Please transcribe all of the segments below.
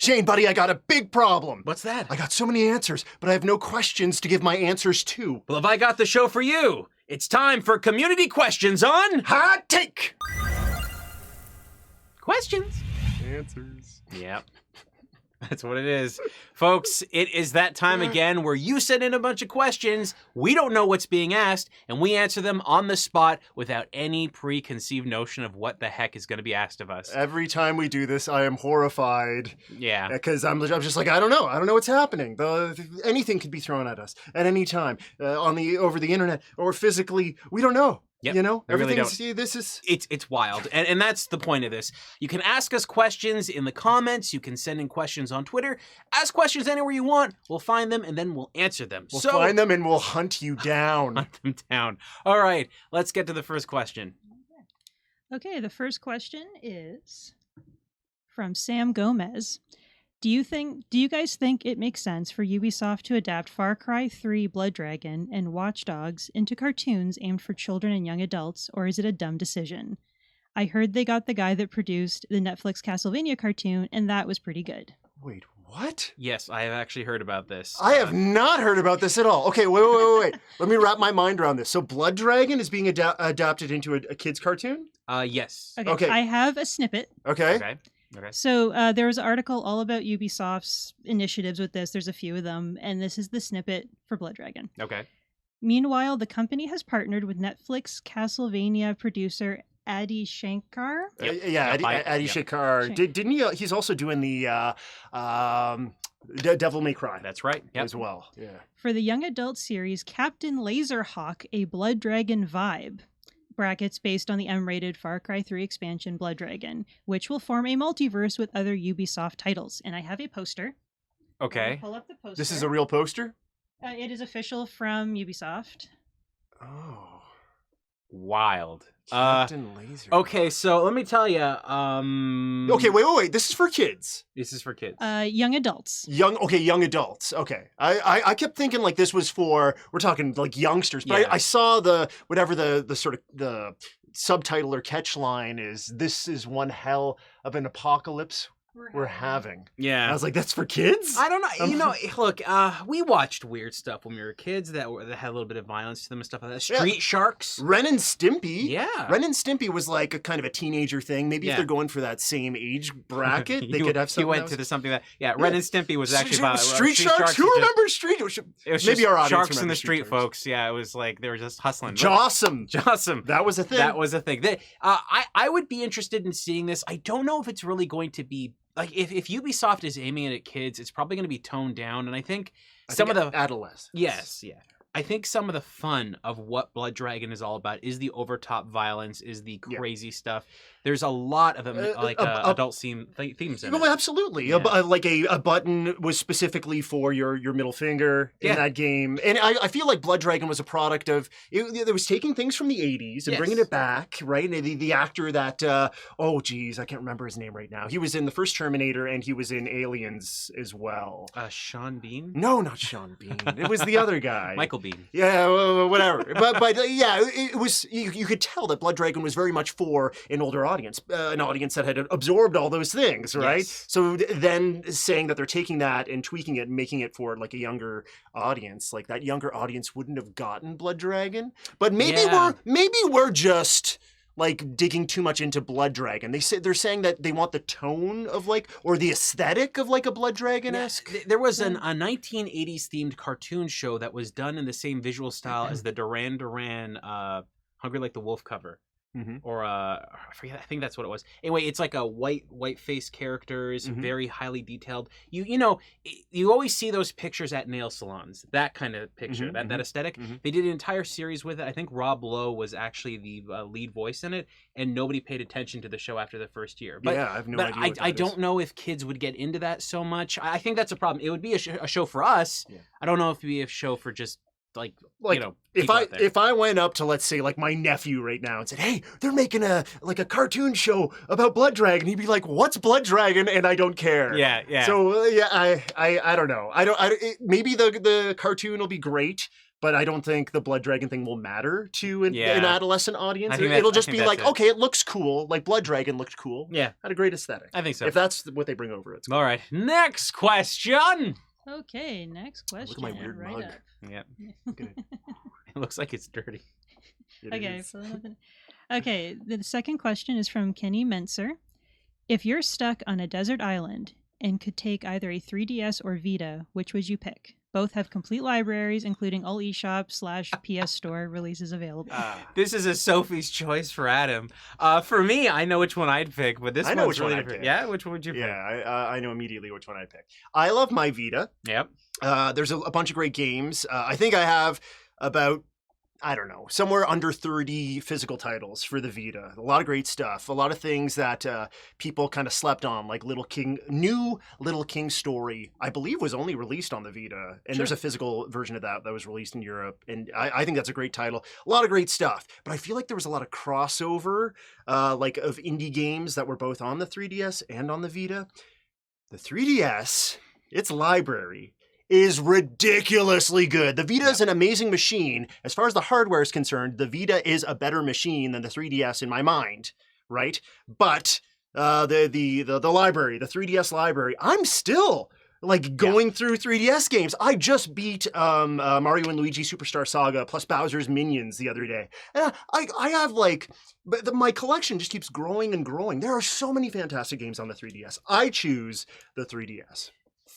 Shane, buddy, I got a big problem. What's that? I got so many answers, but I have no questions to give my answers to. Well, have I got the show for you? It's time for community questions on Hot Take! Questions. Answers. Yep. That's what it is. Folks, it is that time again where you send in a bunch of questions, we don't know what's being asked, and we answer them on the spot without any preconceived notion of what the heck is going to be asked of us. Every time we do this, I am horrified. Yeah. Because I'm just like, I don't know. I don't know what's happening. Anything could be thrown at us at any time over the internet or physically. We don't know. Yep, you know, really this is... It's wild. And that's the point of this. You can ask us questions in the comments. You can send in questions on Twitter. Ask questions anywhere you want. We'll find them and then we'll answer them. We'll find them and we'll hunt you down. Hunt them down. All right, let's get to the first question. Okay, the first question is from Sam Gomez. Do you guys think it makes sense for Ubisoft to adapt Far Cry 3 Blood Dragon and Watch Dogs into cartoons aimed for children and young adults, or is it a dumb decision? I heard they got the guy that produced the Netflix Castlevania cartoon, and that was pretty good. Wait, what? Yes, I have actually heard about this. I have not heard about this at all. Okay, wait. Let me wrap my mind around this. So Blood Dragon is being adapted into a kid's cartoon? Yes. Okay, I have a snippet. Okay. So there was an article all about Ubisoft's initiatives with this. There's a few of them, and this is the snippet for Blood Dragon. Okay. Meanwhile, the company has partnered with Netflix Castlevania producer Adi Shankar. Adi Shankar. Didn't he? He's also doing the Devil May Cry. That's right. As well. Yeah. For the young adult series, Captain Laserhawk, a Blood Dragon vibe. Brackets based on the M-rated Far Cry 3 expansion Blood Dragon, which will form a multiverse with other Ubisoft titles. And I have a poster. Okay. Pull up the poster. This is a real poster? It is official from Ubisoft. Oh. Wild. Captain Laser. Okay, so let me tell you. Okay, wait. This is for kids. This is for kids. Young adults. Young adults. Okay. I kept thinking like this was for, we're talking like youngsters, but I saw the sort of the subtitle or catch line is, "This is one hell of an apocalypse we're having." Yeah. I was like, that's for kids? I don't know. You know, look, we watched weird stuff when we were kids that had a little bit of violence to them and stuff like that. Street Sharks. Ren and Stimpy. Yeah. Ren and Stimpy was like a kind of a teenager thing. Maybe if they're going for that same age bracket, they could have something. You went to something that, Ren and Stimpy was actually about Street Sharks. Who remembers Street? It was maybe our audience Sharks in the Street, folks. Yeah, it was like they were just hustling. Jossum. That was a thing. I would be interested in seeing this. I don't know if it's really going to be. Like, if Ubisoft is aiming it at kids, it's probably going to be toned down. And I think some of the adolescents. Yes, yeah. I think some of the fun of what Blood Dragon is all about is the over-top violence, is the crazy stuff. There's a lot of adult themes in it. Absolutely. Yeah. Like a button was specifically for your middle finger in that game. And I feel like Blood Dragon was a product of, it was taking things from the 80s and bringing it back, right? And the actor that, I can't remember his name right now. He was in the first Terminator and he was in Aliens as well. Sean Bean? No, not Sean Bean. It was the other guy. Michael Bean. Yeah, whatever. but it was, you could tell that Blood Dragon was very much for an older audience, an audience that had absorbed all those things, right? Yes. So then saying that they're taking that and tweaking it and making it for like a younger audience, like that younger audience wouldn't have gotten Blood Dragon. But maybe we're just like digging too much into Blood Dragon. They're saying that they want the tone of like, or the aesthetic of like a Blood Dragon-esque. There was a 1980s themed cartoon show that was done in the same visual style as the Duran Duran Hungry Like the Wolf cover. Mm-hmm. Or I forget. I think that's what it was. Anyway, it's like a white face characters, very highly detailed. You always see those pictures at nail salons. That kind of picture, that aesthetic. Mm-hmm. They did an entire series with it. I think Rob Lowe was actually the lead voice in it, and nobody paid attention to the show after the first year. But, I have no idea. I don't know if kids would get into that so much. I think that's a problem. It would be a show for us. Yeah. I don't know if it'd be a show for just. Like if I went up to, let's say, like my nephew right now and said, "Hey, they're making a cartoon show about Blood Dragon," he'd be like, "What's Blood Dragon?" And I don't care. Yeah. So I don't know. Maybe the cartoon will be great, but I don't think the Blood Dragon thing will matter to an adolescent audience. It'll just be like, okay, it looks cool. Like Blood Dragon looked cool. Yeah. Had a great aesthetic. I think so. If that's what they bring over, it's cool. All right. Next question. Okay, next question. Look at my weird mug. Up. Yeah. It looks like it's dirty. Okay, the second question is from Kenny Menser. If you're stuck on a desert island and could take either a 3DS or Vita, which would you pick? Both have complete libraries, including all eShop/PS Store releases available. This is a Sophie's choice for Adam. For me, I know which one I'd pick, but this one's really different. Yeah, which one would you pick? Yeah, I know immediately which one I'd pick. I love my Vita. Yep. There's a bunch of great games. I think I have about, I don't know, somewhere under 30 physical titles for the Vita. A lot of great stuff. A lot of things that people kind of slept on, like new Little King Story, I believe was only released on the Vita. And there's a physical version of that was released in Europe. And I think that's a great title. A lot of great stuff. But I feel like there was a lot of crossover, like of indie games that were both on the 3DS and on the Vita. The 3DS, its library is ridiculously good. The Vita is an amazing machine. As far as the hardware is concerned, the Vita is a better machine than the 3DS in my mind, right? But the library, the 3DS library, I'm still like going through 3DS games. I just beat Mario and Luigi Superstar Saga plus Bowser's Minions the other day. And I have like, my collection just keeps growing and growing. There are so many fantastic games on the 3DS. I choose the 3DS.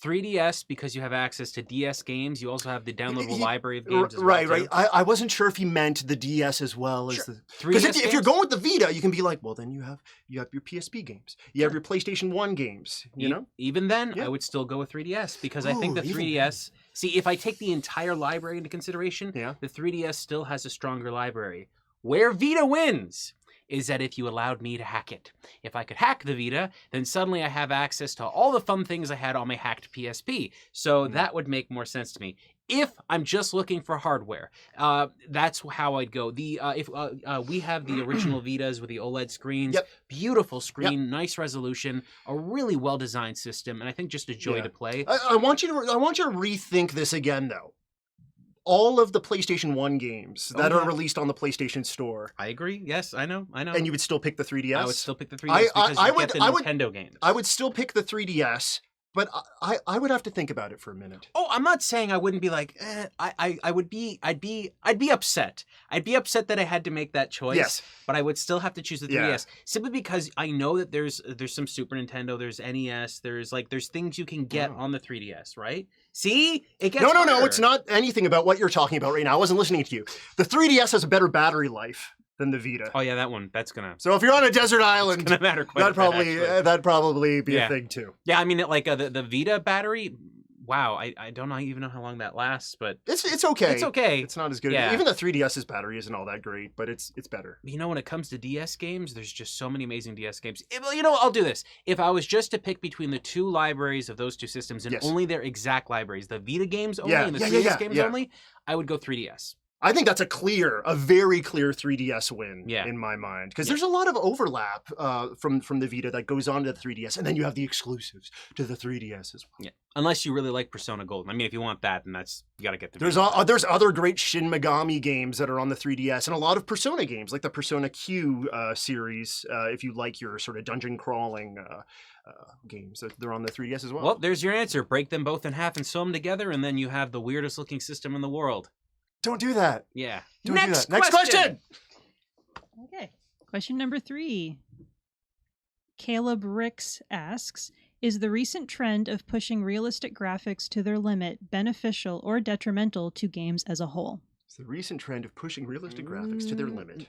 3DS, because you have access to DS games. You also have the downloadable library of games as well. Right. I wasn't sure if he meant the DS as well as the... Because if you're going with the Vita, you can be like, well, then you have your PSP games. You have your PlayStation 1 games, you know? Even then, I would still go with 3DS, because I think the 3DS... See, if I take the entire library into consideration, the 3DS still has a stronger library. Where Vita wins is that if you allowed me to hack it. If I could hack the Vita, then suddenly I have access to all the fun things I had on my hacked PSP. So that would make more sense to me. If I'm just looking for hardware, that's how I'd go. If we have the original Vitas with the OLED screens, beautiful screen, nice resolution, a really well-designed system, and I think just a joy to play. I want you to rethink this again, though. All of the PlayStation 1 games that are released on the PlayStation Store. I agree. Yes, I know. And you would still pick the 3DS? I would still pick the 3DS because you get the Nintendo games. I would still pick the 3DS, but I would have to think about it for a minute. Oh, I'm not saying I wouldn't be like, I'd be upset. I'd be upset that I had to make that choice. Yes. But I would still have to choose the 3DS simply because I know that there's some Super Nintendo, there's NES, there's things you can get on the 3DS, right? See? It gets harder. No, it's not anything about what you're talking about right now. I wasn't listening to you. The 3DS has a better battery life than the Vita. Oh yeah, that one. That's gonna. So if you're on a desert island, it's gonna matter quite that'd probably be a thing too. Yeah, I mean, like the Vita battery. Wow, I don't even know how long that lasts, but it's okay. It's okay. It's not as good. Yeah. Even the 3DS's battery isn't all that great, but it's better. You know, when it comes to DS games, there's just so many amazing DS games. You know, I'll do this. If I was just to pick between the two libraries of those two systems and only their exact libraries, the Vita games only and the 3DS games only, I would go 3DS. I think that's a very clear 3DS win in my mind. Because there's a lot of overlap from the Vita that goes on to the 3DS. And then you have the exclusives to the 3DS as well. Yeah. Unless you really like Persona Golden. I mean, if you want that, then you got to get the There's other great Shin Megami games that are on the 3DS. And a lot of Persona games, like the Persona Q series, if you like your sort of dungeon crawling games. They're on the 3DS as well. Well, there's your answer. Break them both in half and sew them together. And then you have the weirdest looking system in the world. Don't do that. Yeah. Next question. Okay. Question number 3. Caleb Ricks asks, is the recent trend of pushing realistic graphics to their limit beneficial or detrimental to games as a whole? It's the recent trend of pushing realistic graphics to their limit.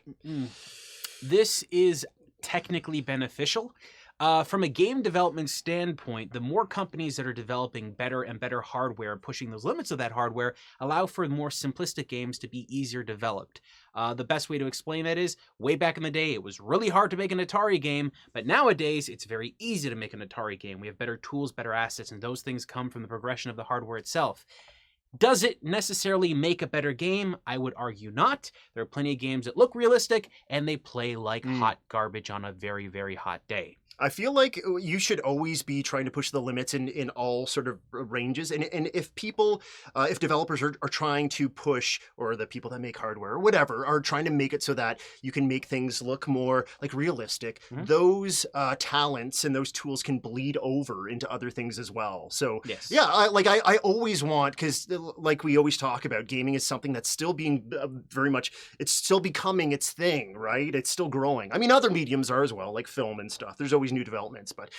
This is technically beneficial. From a game development standpoint, the more companies that are developing better and better hardware, pushing those limits of that hardware, allow for more simplistic games to be easier developed. The best way to explain that is, way back in the day, it was really hard to make an Atari game, but nowadays, it's very easy to make an Atari game. We have better tools, better assets, and those things come from the progression of the hardware itself. Does it necessarily make a better game? I would argue not. There are plenty of games that look realistic, and they play like hot garbage on a very, very hot day. I feel like you should always be trying to push the limits in all sort of ranges. And if people, if developers are trying to push, or the people that make hardware or whatever, are trying to make it so that you can make things look more like realistic, those talents and those tools can bleed over into other things as well. So yeah, I always want, because like we always talk about, gaming is something that's still being very much, it's still becoming its thing, right? It's still growing. I mean, other mediums are as well, like film and stuff. There's always new developments, but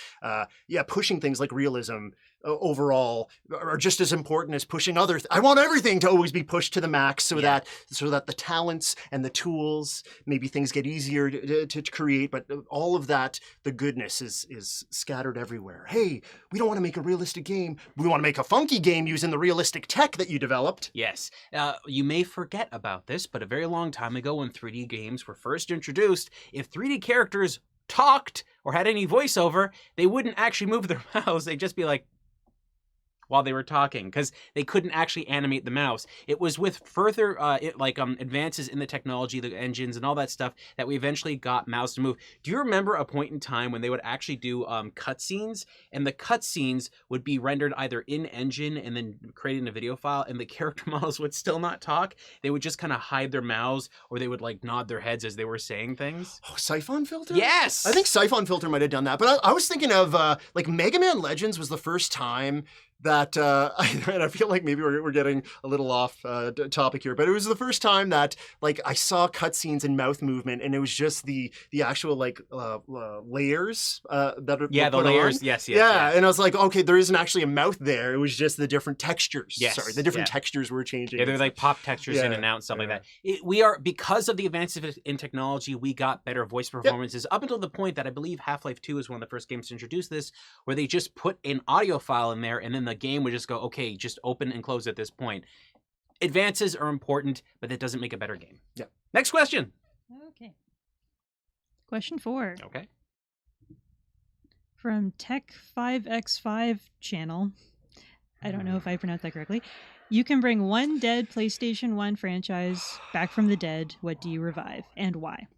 yeah, pushing things like realism overall are just as important as pushing other. I want everything to always be pushed to the max, so that the talents and the tools, maybe things get easier to create, but all of that, the goodness is scattered everywhere. Hey, we don't want to make a realistic game. We want to make a funky game using the realistic tech that you developed. Yes. You may forget about this, but a very long time ago when 3D games were first introduced, if 3D characters talked or had any voiceover, they wouldn't actually move their mouths. They'd just be like, while they were talking, because they couldn't actually animate the mouse. It was with further advances in the technology, the engines and all that stuff, that we eventually got mouse to move. Do you remember a point in time when they would actually do cutscenes, and the cutscenes would be rendered either in engine and then created in a video file, and the character models would still not talk? They would just kind of hide their mouths, or they would like nod their heads as they were saying things. Oh, Siphon Filter? Yes! I think Siphon Filter might have done that, but I was thinking of like Mega Man Legends was the first time that and I feel like maybe we're getting a little off topic here, but it was the first time that like I saw cutscenes and mouth movement, and it was just the actual like layers that are the layers on. Yes, and I was like, okay, there isn't actually a mouth there. It was just the different textures. The different textures were changing. Yeah, they're like pop textures in and out and stuff like that. We are, because of the advances in technology, we got better voice performances up until the point that I believe Half-Life 2 is one of the first games to introduce this, where they just put an audio file in there, and then the game would just go, okay, just open and close at this point. Advances are important, but that doesn't make a better game. Yeah. Next question. Okay. Question 4. Okay. From Tech5x5 channel. I don't know if I pronounced that correctly. You can bring one dead PlayStation 1 franchise back from the dead. What do you revive and why?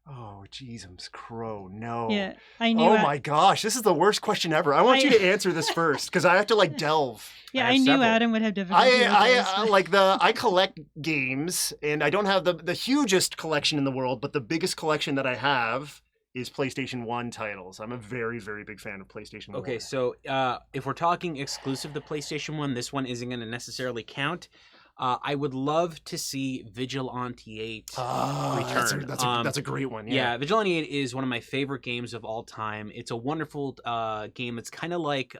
Oh, Jesus, crow, no. Yeah, I knew. Oh my gosh, this is the worst question ever. I want you to answer this first, because I have to like delve. Yeah, I knew Adam would have difficulty. I collect games, and I don't have the hugest collection in the world, but the biggest collection that I have is PlayStation 1 titles. I'm a very, very big fan of PlayStation 1. Okay, so if we're talking exclusive to PlayStation 1, this one isn't going to necessarily count. I would love to see Vigilante 8 return. That's a great one. Yeah, Vigilante 8 is one of my favorite games of all time. It's a wonderful game. It's kind of like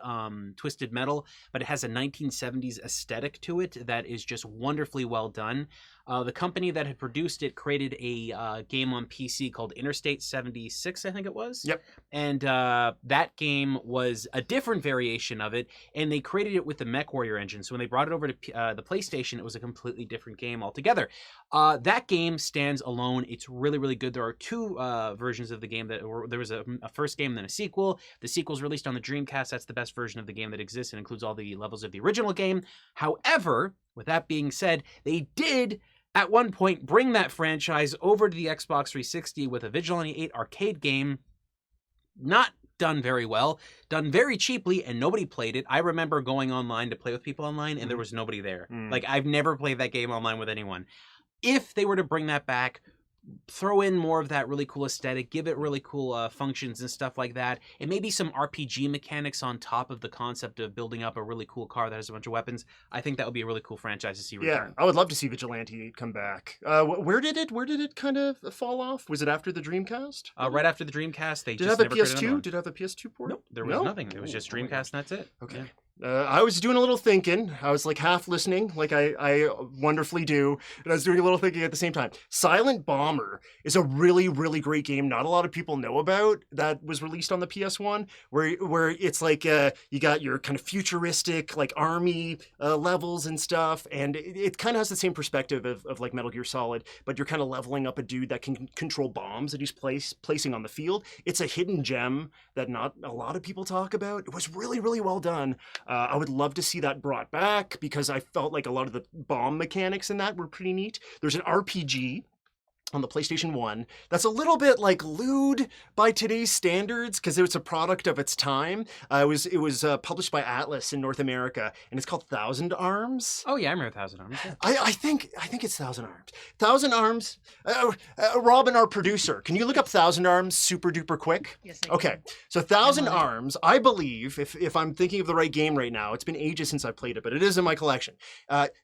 Twisted Metal, but it has a 1970s aesthetic to it that is just wonderfully well done. The company that had produced it created a game on PC called Interstate 76, I think it was. Yep. And that game was a different variation of it, and they created it with the MechWarrior engine. So when they brought it over to the PlayStation, it was a completely different game altogether. That game stands alone. It's really, really good. There are two versions of the game. There was a first game, then a sequel. The sequel's released on the Dreamcast. That's the best version of the game that exists and includes all the levels of the original game. However, with that being said, they did at one point bring that franchise over to the Xbox 360 with a Vigilante 8 arcade game. Not done very well, done very cheaply, and nobody played it. I remember going online to play with people online, and there was nobody there. Like, I've never played that game online with anyone. If they were to bring that back, throw in more of that really cool aesthetic, give it really cool functions and stuff like that, and maybe some RPG mechanics on top of the concept of building up a really cool car that has a bunch of weapons, I think that would be a really cool franchise to see return. Yeah, I would love to see Vigilante 8 come back. Where did it kind of fall off? Was it after the Dreamcast? Right after the Dreamcast, they did just it have a never PS2? Did it have a PS2 port? Nope, there was nothing. It was just Dreamcast, and that's it. Okay. Yeah. I was doing a little thinking. I was like half listening, like I wonderfully do, and I was doing a little thinking at the same time. Silent Bomber is a really, really great game not a lot of people know about that was released on the PS1, where it's like you got your kind of futuristic like army levels and stuff, and it kind of has the same perspective of like Metal Gear Solid, but you're kind of leveling up a dude that can control bombs that he's placing on the field. It's a hidden gem that not a lot of people talk about. It was really, really well done. I would love to see that brought back because I felt like a lot of the bomb mechanics in that were pretty neat. There's an RPG on the PlayStation 1 that's a little bit like lewd by today's standards because it was a product of its time. It was published by Atlas in North America, and it's called Thousand Arms. Oh yeah, I remember Thousand Arms. Yeah. I think it's Thousand Arms. Thousand Arms. Robin, our producer, can you look up Thousand Arms super duper quick? Yes, I Okay, so Thousand Arms, I believe, if I'm thinking of the right game right now, it's been ages since I played it, but it is in my collection.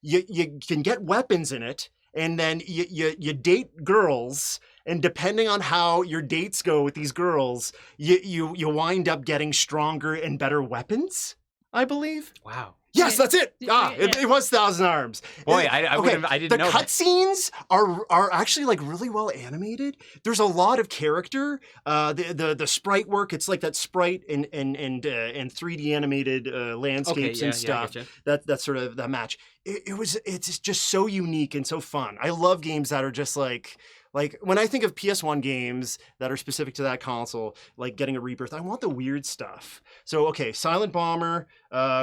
You can get weapons in it. And then you date girls, and depending on how your dates go with these girls, you wind up getting stronger and better weapons, I believe. Wow. Yes, that's it. It was Thousand Arms. Boy, I didn't know. The cutscenes are actually like really well animated. There's a lot of character. The sprite work. It's like that sprite and 3D animated landscapes and stuff. Yeah, gotcha. That's sort of that match. It's just so unique and so fun. I love games that are just like when I think of PS1 games that are specific to that console, like getting a rebirth, I want the weird stuff. So, okay, Silent Bomber,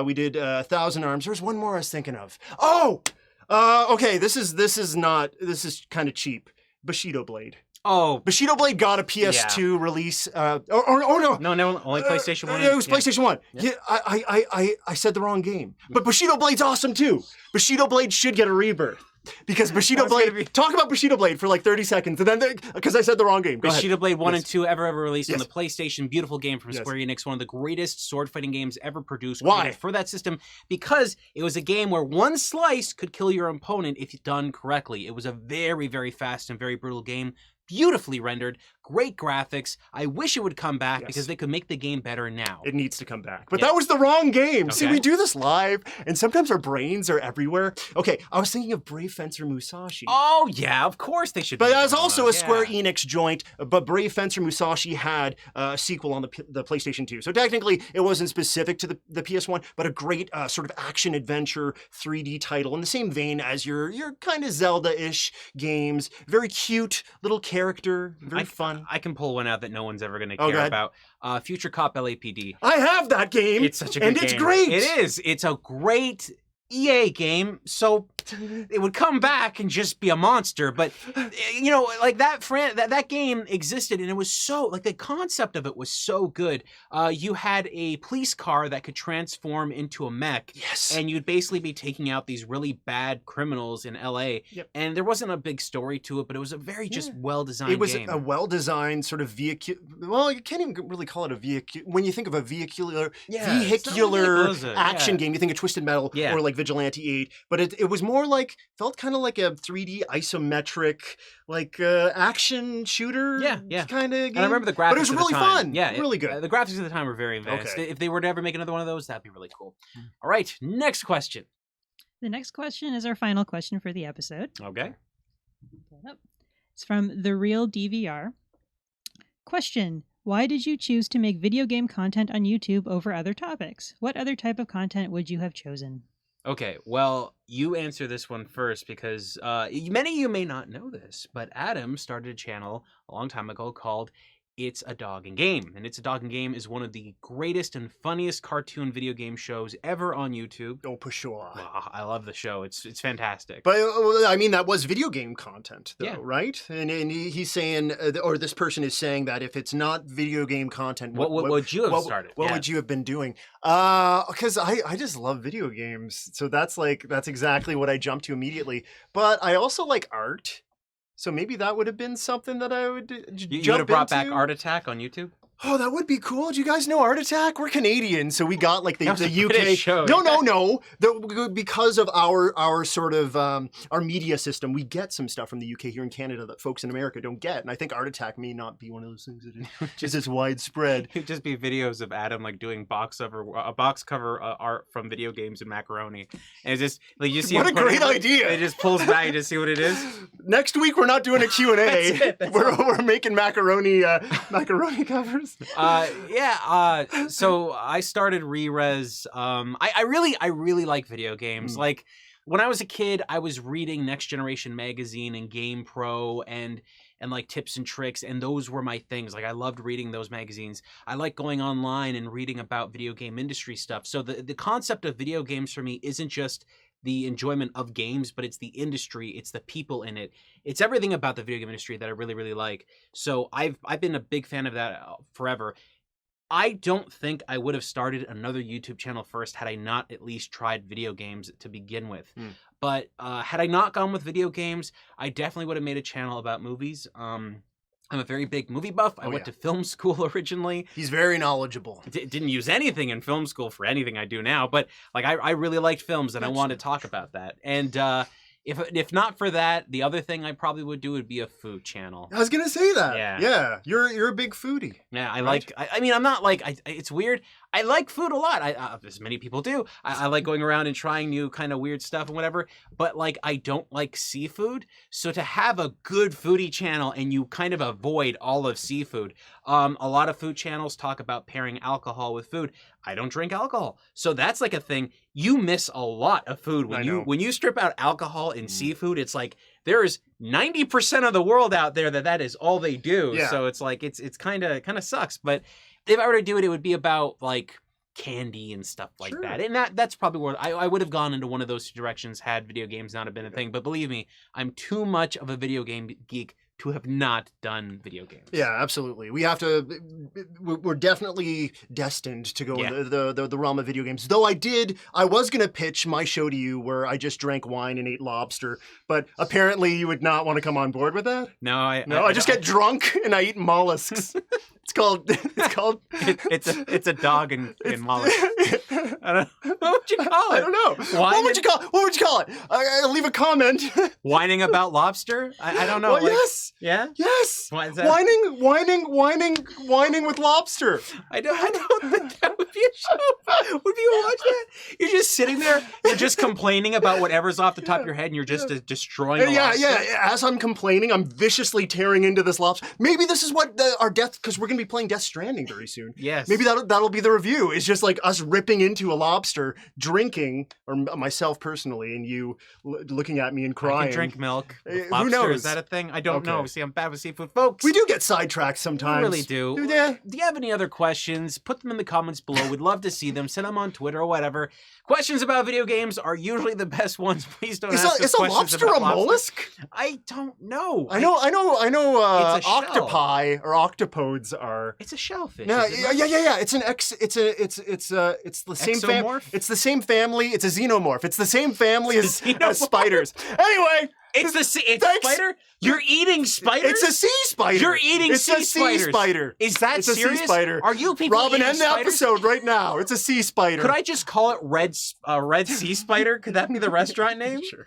we did Thousand Arms. There's one more I was thinking of. Oh, okay, this is kind of cheap. Bushido Blade. Oh, Bushido Blade got a PS2 release. No, only PlayStation 1. It was PlayStation 1. Yeah, I said the wrong game. But Bushido Blade's awesome too. Bushido Blade should get a rebirth. Because Bushido Blade, talk about Bushido Blade for like 30 seconds, and then because I said the wrong game. Go Bushido ahead. Blade 1 and 2 ever released on the PlayStation. Beautiful game from Square Enix, one of the greatest sword fighting games ever produced. Why? For that system, because it was a game where one slice could kill your opponent if done correctly. It was a very, very fast and very brutal game. Beautifully rendered, great graphics. I wish it would come back because they could make the game better now. It needs to come back. But that was the wrong game. Okay. See, we do this live, and sometimes our brains are everywhere. Okay, I was thinking of Brave Fencer Musashi. Oh, yeah, of course they should. But that was also a Square Enix joint, but Brave Fencer Musashi had a sequel on the PlayStation 2. So technically, it wasn't specific to the PS1, but a great sort of action-adventure 3D title in the same vein as your kind of Zelda-ish games. Very cute little character, very fun. I can pull one out that no one's ever going to care about. Future Cop LAPD. I have that game. It's such a good game. And it's great. It is. It's a great EA game, so it would come back and just be a monster. But you know, like that game existed, and it was so like the concept of it was so good. You had a police car that could transform into a mech, and you'd basically be taking out these really bad criminals in LA. And there wasn't a big story to it, but it was a very just well-designed game. It was a well-designed sort of vehicle. Well, you can't even really call it a vehicle. When you think of a vehicular action game, you think of Twisted Metal or like Vigilante 8, but it was more like, felt kind of like a 3D isometric like action shooter kind of game. And I remember the graphics, but it was really fun. Yeah, really good. The graphics at the time were very advanced. If they were to ever make another one of those, that'd be really cool. All right, next question. The next question is our final question for the episode. Okay. It's from The Real DVR. Question: why did you choose to make video game content on YouTube over other topics? What other type of content would you have chosen? Okay, well, you answer this one first because many of you may not know this, but Adam started a channel a long time ago called It's a Dog and Game. And It's a Dog and Game is one of the greatest and funniest cartoon video game shows ever on YouTube. Oh, for sure. Oh, I love the show. It's fantastic. But I mean, that was video game content, though, right? And he's saying, or this person is saying that if it's not video game content, what would you have started? What would you have been doing? Because I just love video games. So that's exactly what I jumped to immediately. But I also like art. So maybe that would have been something that I would You would have brought back Art Attack on YouTube? Oh, that would be cool. Do you guys know Art Attack? We're Canadian, so we got like the UK show. No. Because of our sort of our media system, we get some stuff from the UK here in Canada that folks in America don't get. And I think Art Attack may not be one of those things that is as widespread. It'd just be videos of Adam like doing box cover art from video games and macaroni. And it's just like you see. What a great idea! It just pulls back to see what it is. Next week we're not doing a Q&A. We're making macaroni covers. So I started Rerez. I really like video games. Like when I was a kid, I was reading Next Generation magazine and Game Pro, and and like tips and tricks, and those were my things. Like I loved reading those magazines. I like going online and reading about video game industry stuff. So the concept of video games for me isn't just the enjoyment of games, but it's the industry, it's the people in it, it's everything about the video game industry that I really, really like. So I've been a big fan of that forever. I don't think I would have started another YouTube channel first had I not at least tried video games to begin with. But had I not gone with video games, I definitely would have made a channel about movies. I'm a very big movie buff. I went to film school originally. He's very knowledgeable. Didn't use anything in film school for anything I do now, but like I really liked films and I wanted to talk about that. And if not for that, the other thing I probably would do would be a food channel. I was gonna say that. Yeah. You're a big foodie. Yeah, I right? like. I mean, I'm not like. It's weird. I like food a lot. As many people do. I like going around and trying new kind of weird stuff and whatever. But like, I don't like seafood. So to have a good foodie channel and you kind of avoid all of seafood. A lot of food channels talk about pairing alcohol with food. I don't drink alcohol, so that's like a thing. You miss a lot of food when you strip out alcohol in seafood. It's like there is 90% of the world out there that is all they do. Yeah. So it's like it's kind of sucks. But if I were to do it, it would be about like candy and stuff like that. And that's probably where I would have gone into one of those directions had video games not have been a thing. But believe me, I'm too much of a video game geek to have not done video games. Yeah, absolutely. We have to. We're definitely destined to go in the realm of video games. Though I was gonna pitch my show to you where I just drank wine and ate lobster, but apparently you would not want to come on board with that. No, I just get drunk and I eat mollusks. It's called. It's a dog and mollusk. I don't know. What would you call it? I don't know. What would you call it? I'll leave a comment. Whining about lobster? I don't know. Well, yes. Yeah? Yes. Why is that? Whining with lobster. I don't think that would be a show. Would you watch that? You're just sitting there, you're just complaining about whatever's off the top of your head, and you're just destroying the lobster. Yeah. As I'm complaining, I'm viciously tearing into this lobster. Maybe this is what our death, because we're going to be playing Death Stranding very soon. Yes. Maybe that'll be the review. It's just like us ripping into a lobster, drinking, or myself personally, and you looking at me and crying. I can drink milk. Lobster, who knows? Is that a thing? I don't know. See, I'm bad with seafood, folks. We do get sidetracked sometimes. We really do. Yeah. Do you have any other questions? Put them in the comments below. We'd love to see them. Send them on Twitter or whatever. Questions about video games are usually the best ones. Please don't ask us Is a questions lobster about a mollusk? I don't know. I know. It's a shell. Octopi or octopodes are. It's a shellfish. No, yeah. It's the same family. It's the same family. It's a xenomorph. It's the same family as spiders. Anyway. It's spider? You're eating spiders? It's a sea spider. You're eating sea spiders. Sea spider. Is that it's serious? A sea spider. Are you people Robin, eating end the episode right now. It's a sea spider. Could I just call it Red Sea Spider? Could that be the restaurant name? Sure.